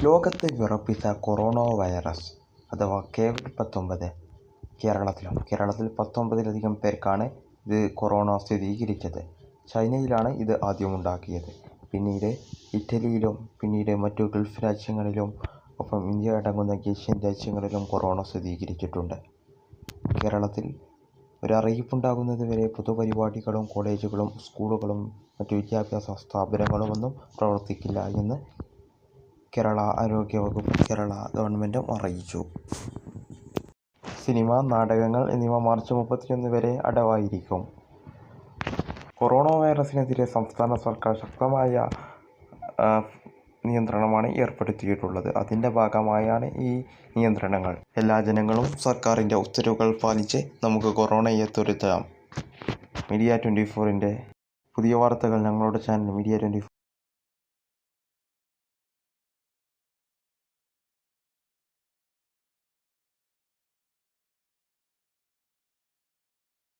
ലോകത്തെ വിറപ്പിച്ച corona virus അഥവാ COVID-19 കേരളത്തിൽ 19ലധികം പേർക്കാണ് ഇത് കൊറോണ സ്ഥിരീകരിച്ചത്. ചൈനയിലാണ് ഇത് ആദ്യമുണ്ടാക്കിയത്. പിന്നീട് ഇറ്റലിയിലും പിന്നീട് മറ്റു ഗൾഫ് രാജ്യങ്ങളിലും ഒപ്പം ഇന്ത്യ അടങ്ങുന്ന ഏഷ്യൻ രാജ്യങ്ങളിലും കൊറോണ സ്ഥിരീകരിച്ചിട്ടുണ്ട്. കേരളത്തിൽ ഒരറിയിപ്പുണ്ടാകുന്നത് വരെ പൊതുപരിപാടികളും കോളേജുകളും സ്കൂളുകളും മറ്റു വിദ്യാഭ്യാസ സ്ഥാപനങ്ങളുമൊന്നും പ്രവർത്തിക്കില്ല എന്ന് കേരള ആരോഗ്യവകുപ്പും കേരള ഗവൺമെൻറ്റും അറിയിച്ചു. സിനിമ, നാടകങ്ങൾ എന്നിവ മാർച്ച് 31 വരെ അടവായിരിക്കും. കൊറോണ വൈറസിനെതിരെ സംസ്ഥാന സർക്കാർ ശക്തമായ നിയന്ത്രണമാണ് ഏർപ്പെടുത്തിയിട്ടുള്ളത്. അതിൻ്റെ ഭാഗമായാണ് ഈ നിയന്ത്രണങ്ങൾ. എല്ലാ ജനങ്ങളും സർക്കാരിൻ്റെ ഉത്തരവുകൾ പാലിച്ച് നമുക്ക് കൊറോണയെ തുരത്താം. മീഡിയ 24ൻ്റെ പുതിയ വാർത്തകൾ ഞങ്ങളുടെ ചാനൽ മീഡിയ 24